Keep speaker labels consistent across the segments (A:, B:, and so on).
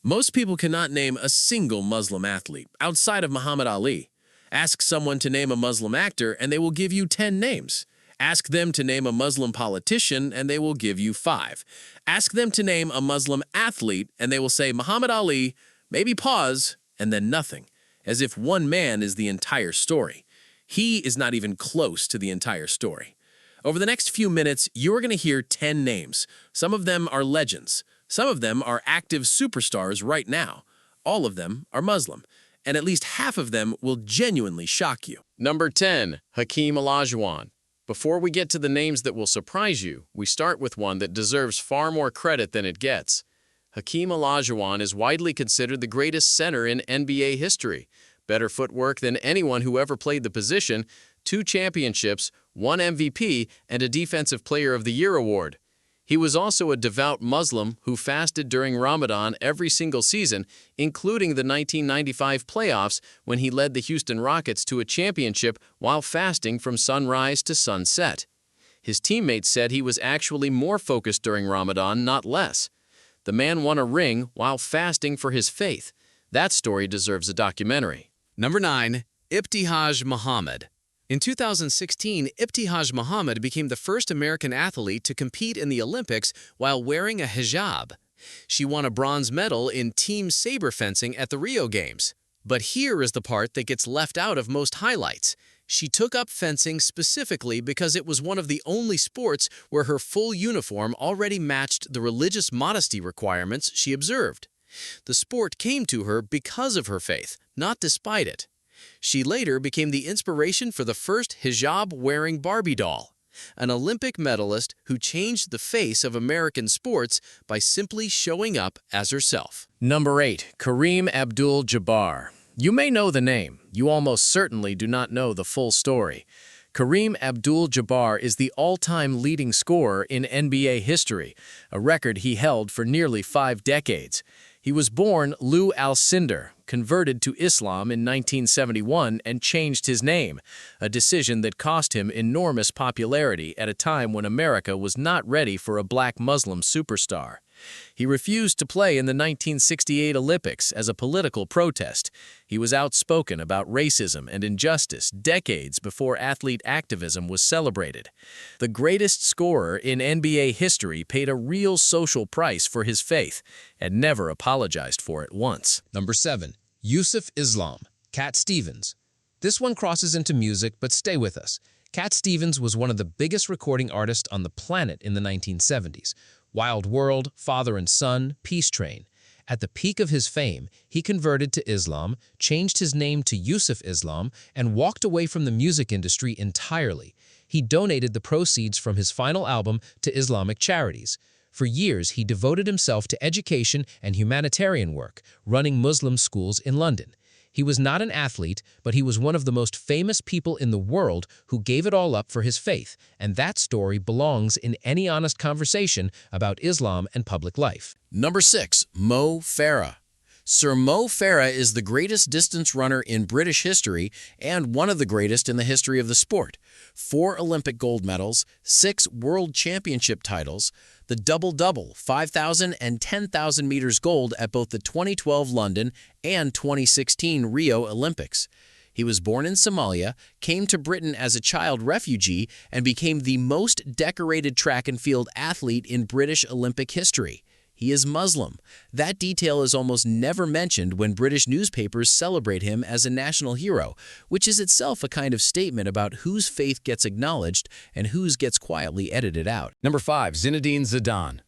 A: Most people cannot name a single Muslim athlete outside of Muhammad Ali. Ask someone to name a Muslim actor and they will give you 10 names. Ask them to name a Muslim politician and they will give you 5. Ask them to name a Muslim athlete and they will say Muhammad Ali, maybe pause, and then nothing, as if one man is the entire story. He is not even close to the entire story. Over the next few minutes, you are going to hear 10 names. Some of them are legends. Some of them are active superstars right now. All of them are Muslim, and at least half of them will genuinely shock you.
B: Number 10. Hakeem Olajuwon. Before we get to the names that will surprise you, we start with one that deserves far more credit than it gets. Hakeem Olajuwon is widely considered the greatest center in NBA history. Better footwork than anyone who ever played the position, 2 championships, 1 MVP, and a Defensive Player of the Year award. He was also a devout Muslim who fasted during Ramadan every single season, including the 1995 playoffs when he led the Houston Rockets to a championship while fasting from sunrise to sunset. His teammates said he was actually more focused during Ramadan, not less. The man won a ring while fasting for his faith. That story deserves a documentary.
C: Number 9. Ibtihaj Muhammad. In 2016, Ibtihaj Muhammad became the first American athlete to compete in the Olympics while wearing a hijab. She won a bronze medal in team saber fencing at the Rio Games. But here is the part that gets left out of most highlights. She took up fencing specifically because it was one of the only sports where her full uniform already matched the religious modesty requirements she observed. The sport came to her because of her faith, not despite it. She later became the inspiration for the first hijab-wearing Barbie doll, an Olympic medalist who changed the face of American sports by simply showing up as herself.
A: Number 8. Kareem Abdul-Jabbar. You may know the name. You almost certainly do not know the full story. Kareem Abdul-Jabbar is the all-time leading scorer in NBA history, a record he held for nearly 5 decades. He was born Lou Alcindor, converted to Islam in 1971 and changed his name, a decision that cost him enormous popularity at a time when America was not ready for a black Muslim superstar. He refused to play in the 1968 Olympics as a political protest. He was outspoken about racism and injustice decades before athlete activism was celebrated. The greatest scorer in NBA history paid a real social price for his faith and never apologized for it once.
D: Number 7. Yusuf Islam, Cat Stevens. This one crosses into music, but stay with us. Cat Stevens was one of the biggest recording artists on the planet in the 1970s. Wild World, Father and Son, Peace Train. At the peak of his fame, he converted to Islam, changed his name to Yusuf Islam, and walked away from the music industry entirely. He donated the proceeds from his final album to Islamic charities. For years, he devoted himself to education and humanitarian work, running Muslim schools in London. He was not an athlete, but he was one of the most famous people in the world who gave it all up for his faith, and that story belongs in any honest conversation about Islam and public life.
B: Number 6. Mo Farah. Sir Mo Farah is the greatest distance runner in British history and one of the greatest in the history of the sport. 4 Olympic gold medals, 6 world championship titles, the double-double, 5,000 and 10,000 meters gold at both the 2012 London and 2016 Rio Olympics. He was born in Somalia, came to Britain as a child refugee, and became the most decorated track and field athlete in British Olympic history. He is Muslim. That detail is almost never mentioned when British newspapers celebrate him as a national hero, which is itself a kind of statement about whose faith gets acknowledged and whose gets quietly edited out.
C: Number 5. Zinedine Zidane.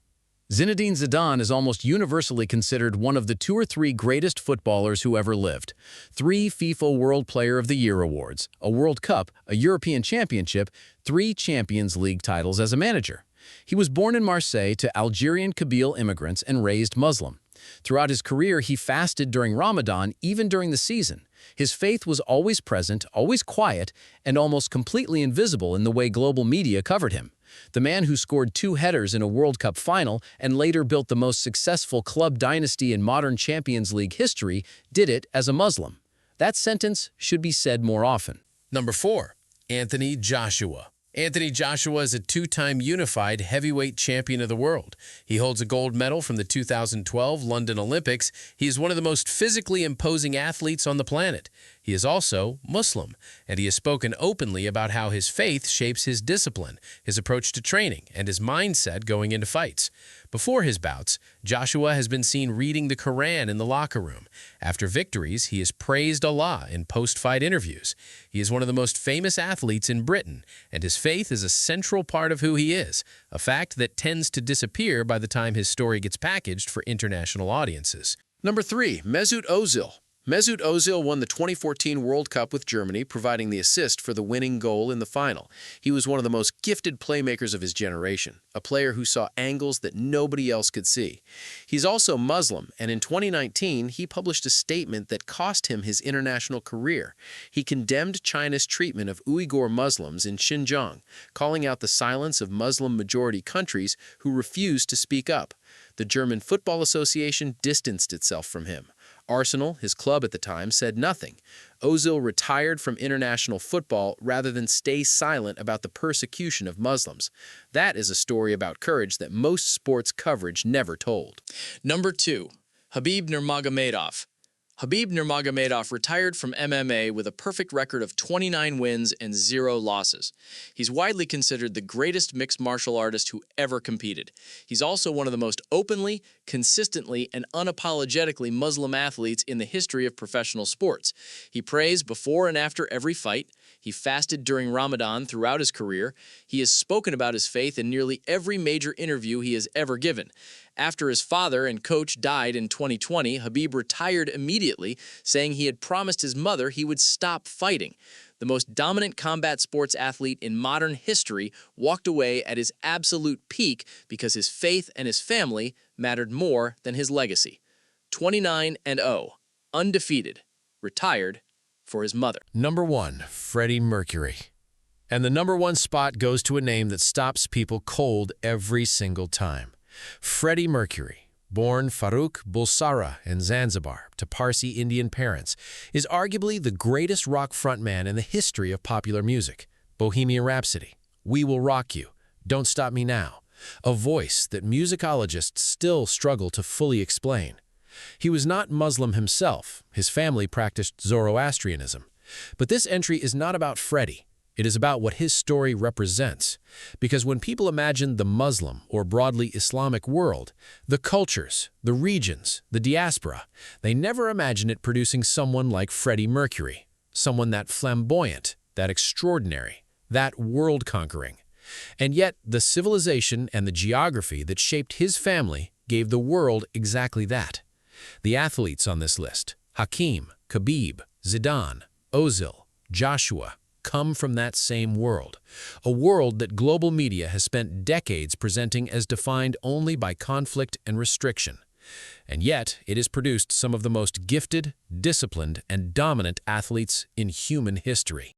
C: Zinedine Zidane is almost universally considered one of the 2 or 3 greatest footballers who ever lived. 3 FIFA World Player of the Year awards, a World Cup, a European Championship, 3 Champions League titles as a manager. He was born in Marseille to Algerian Kabyle immigrants and raised Muslim. Throughout his career, he fasted during Ramadan, even during the season. His faith was always present, always quiet, and almost completely invisible in the way global media covered him. The man who scored 2 headers in a World Cup final and later built the most successful club dynasty in modern Champions League history did it as a Muslim. That sentence should be said more often.
A: Number 4. Anthony Joshua. Anthony Joshua is a two-time unified heavyweight champion of the world. He holds a gold medal from the 2012 London Olympics. He is one of the most physically imposing athletes on the planet. He is also Muslim, and he has spoken openly about how his faith shapes his discipline, his approach to training, and his mindset going into fights. Before his bouts, Joshua has been seen reading the Quran in the locker room. After victories, he has praised Allah in post-fight interviews. He is one of the most famous athletes in Britain, and his faith is a central part of who he is, a fact that tends to disappear by the time his story gets packaged for international audiences.
C: Number 3. Mesut Ozil. Mesut Ozil won the 2014 World Cup with Germany, providing the assist for the winning goal in the final. He was one of the most gifted playmakers of his generation, a player who saw angles that nobody else could see. He's also Muslim, and in 2019, he published a statement that cost him his international career. He condemned China's treatment of Uyghur Muslims in Xinjiang, calling out the silence of Muslim-majority countries who refused to speak up. The German Football Association distanced itself from him. Arsenal, his club at the time, said nothing. Ozil retired from international football rather than stay silent about the persecution of Muslims. That is a story about courage that most sports coverage never told.
E: Number 2. Khabib Nurmagomedov. Khabib Nurmagomedov retired from MMA with a perfect record of 29 wins and 0 losses. He's widely considered the greatest mixed martial artist who ever competed. He's also one of the most openly, consistently, and unapologetically Muslim athletes in the history of professional sports. He prays before and after every fight. He fasted during Ramadan throughout his career. He has spoken about his faith in nearly every major interview he has ever given. After his father and coach died in 2020, Khabib retired immediately, saying he had promised his mother he would stop fighting. The most dominant combat sports athlete in modern history walked away at his absolute peak because his faith and his family mattered more than his legacy. 29-0, undefeated, retired for his mother.
A: Number 1, Freddie Mercury. And the number 1 spot goes to a name that stops people cold every single time. Freddie Mercury, born Farooq Bulsara in Zanzibar to Parsi Indian parents, is arguably the greatest rock frontman in the history of popular music. Bohemian Rhapsody, We Will Rock You, Don't Stop Me Now, a voice that musicologists still struggle to fully explain. He was not Muslim himself. His family practiced Zoroastrianism. But this entry is not about Freddie. It is about what his story represents. Because when people imagine the Muslim or broadly Islamic world, the cultures, the regions, the diaspora, they never imagine it producing someone like Freddie Mercury, someone that flamboyant, that extraordinary, that world-conquering. And yet, the civilization and the geography that shaped his family gave the world exactly that. The athletes on this list, Hakeem, Khabib, Zidane, Ozil, Joshua, come from that same world, a world that global media has spent decades presenting as defined only by conflict and restriction. And yet, it has produced some of the most gifted, disciplined, and dominant athletes in human history.